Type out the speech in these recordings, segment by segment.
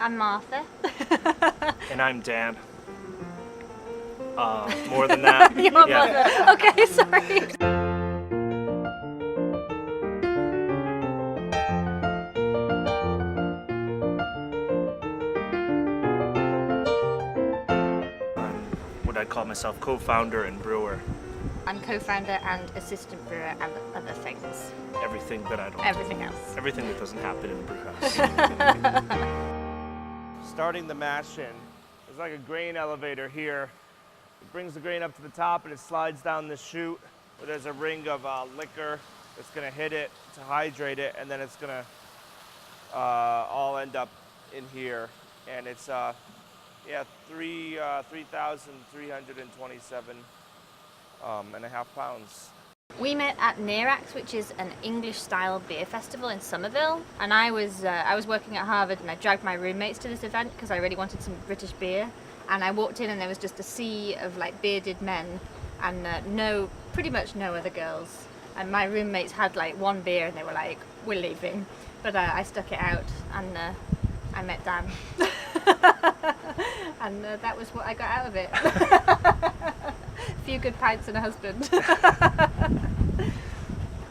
I'm Martha. And I'm Dan. More than that. You're Martha. Okay, sorry. I'm what I'd call myself co-founder and brewer. I'm co-founder and assistant brewer and other things. Everything that I don't Everything else. Everything that doesn't happen in the brew house. Starting the mash in. There's like a grain elevator here. It brings the grain up to the top and it slides down the chute where there's a ring of liquor that's gonna hit it to hydrate it, and then it's gonna all end up in here. And it's 3,327 and a half pounds. We met at Nearax, which is an English-style beer festival in Somerville, and I was working at Harvard, and I dragged my roommates to this event because I really wanted some British beer. And I walked in, and there was just a sea of like bearded men, and pretty much no other girls. And my roommates had like one beer, and they were like, "We're leaving," but I stuck it out, and I met Dan, and that was what I got out of it. A few good pints and a husband.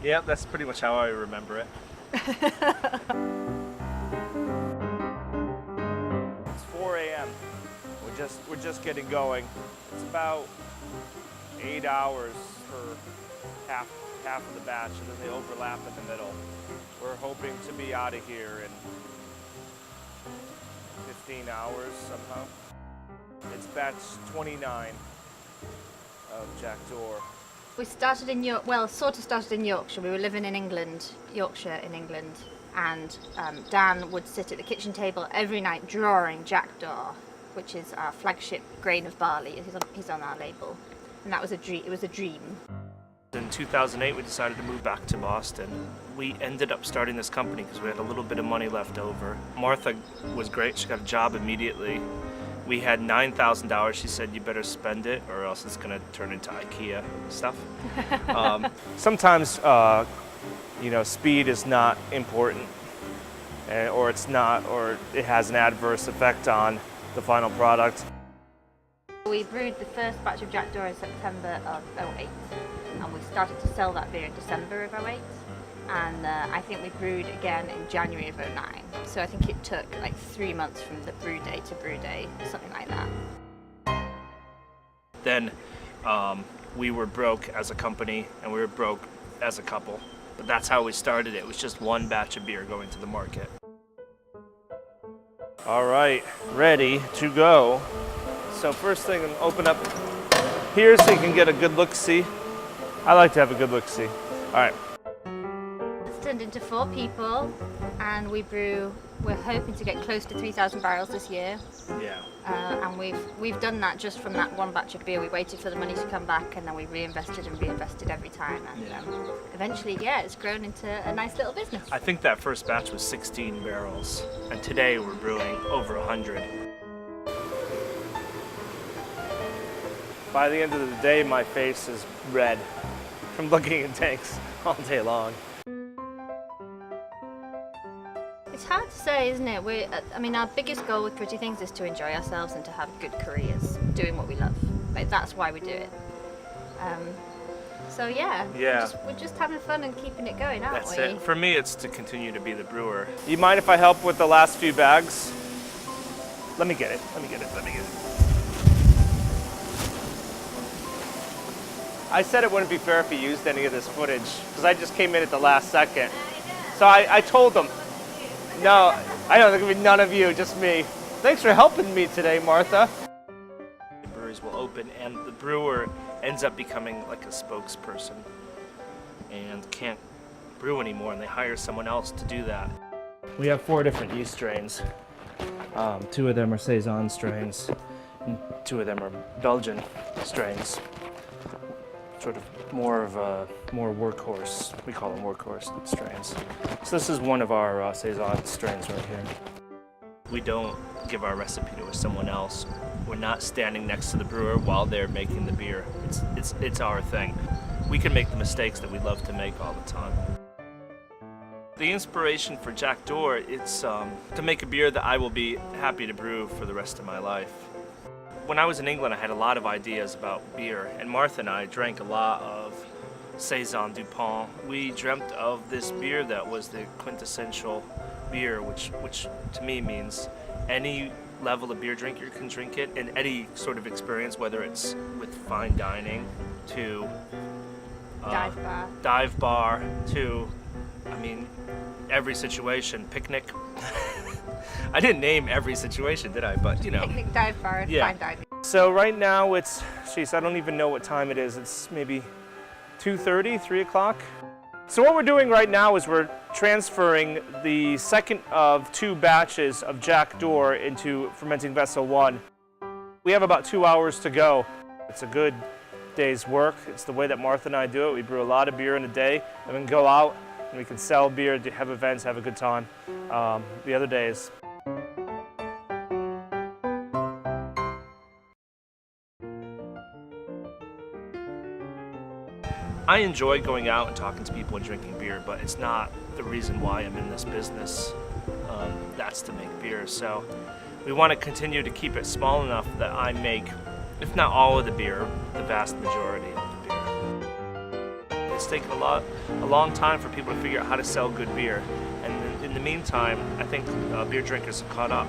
Yeah, that's pretty much how I remember it. It's 4 a.m. We're just getting going. It's about 8 hours for half of the batch, and then they overlap in the middle. We're hoping to be out of here in 15 hours somehow. It's batch 29 of Jack D'Or. We started in started in Yorkshire. We were living in Yorkshire in England, and Dan would sit at the kitchen table every night drawing Jack D'Or, which is our flagship grain of barley. He's on our label, and that was a dream. It was a dream. In 2008, we decided to move back to Boston. We ended up starting this company because we had a little bit of money left over. Martha was great. She got a job immediately. We had $9,000. She said, "You better spend it, or else it's going to turn into IKEA stuff." Sometimes, speed is not important, or it has an adverse effect on the final product. We brewed the first batch of Jack D'Or in September of 2008, and we started to sell that beer in December of 2008. And I think we brewed again in January of 2009. So I think it took like 3 months from the brew day to brew day, something like that. Then we were broke as a company, and we were broke as a couple. But that's how we started it. It was just one batch of beer going to the market. All right, ready to go. So first thing, open up here so you can get a good look-see. I like to have a good look-see. All right. Turned into 4 people, and we're hoping to get close to 3,000 barrels this year. Yeah. And we've done that just from that one batch of beer. We waited for the money to come back, and then we reinvested every time, and eventually, it's grown into a nice little business. I think that first batch was 16 barrels, and today we're brewing over 100. By the end of the day, my face is red from looking in tanks all day long. It's hard to say, isn't it? Our biggest goal with Pretty Things is to enjoy ourselves and to have good careers doing what we love. Like, that's why we do it. We're just having fun and keeping it going, aren't we? That's it. For me, it's to continue to be the brewer. You mind if I help with the last few bags? Let me get it. I said it wouldn't be fair if he used any of this footage, because I just came in at the last second. So I told him. No, I know there could be none of you, just me. Thanks for helping me today, Martha. The breweries will open, and the brewer ends up becoming like a spokesperson and can't brew anymore, and they hire someone else to do that. We have 4 different yeast strains. 2 of them are Saison strains, and 2 of them are Belgian strains. Sort of more workhorse. We call them workhorse strains. So this is one of our Saison strains right here. We don't give our recipe to someone else. We're not standing next to the brewer while they're making the beer. It's our thing. We can make the mistakes that we love to make all the time. The inspiration for Jack Door, it's to make a beer that I will be happy to brew for the rest of my life. When I was in England, I had a lot of ideas about beer, and Martha and I drank a lot of Saison Dupont. We dreamt of this beer that was the quintessential beer, which to me means any level of beer drinker can drink it in any sort of experience, whether it's with fine dining to dive bar to, I mean, every situation, picnic. I didn't name every situation, did I? But you know. Picnic, dive bar, Yeah. fine dining. So right now it's, jeez, I don't even know what time it is. It's maybe 2:30, 3 o'clock. So what we're doing right now is we're transferring the second of 2 batches of Jack Door into fermenting vessel 1. We have about 2 hours to go. It's a good day's work. It's the way that Martha and I do it. We brew a lot of beer in a day and then go out and we can sell beer, have events, have a good time the other days. I enjoy going out and talking to people and drinking beer, but it's not the reason why I'm in this business. That's to make beer. So we want to continue to keep it small enough that I make, if not all of the beer, the vast majority of the beer. It's taken a long time for people to figure out how to sell good beer. And in the meantime, I think beer drinkers have caught up.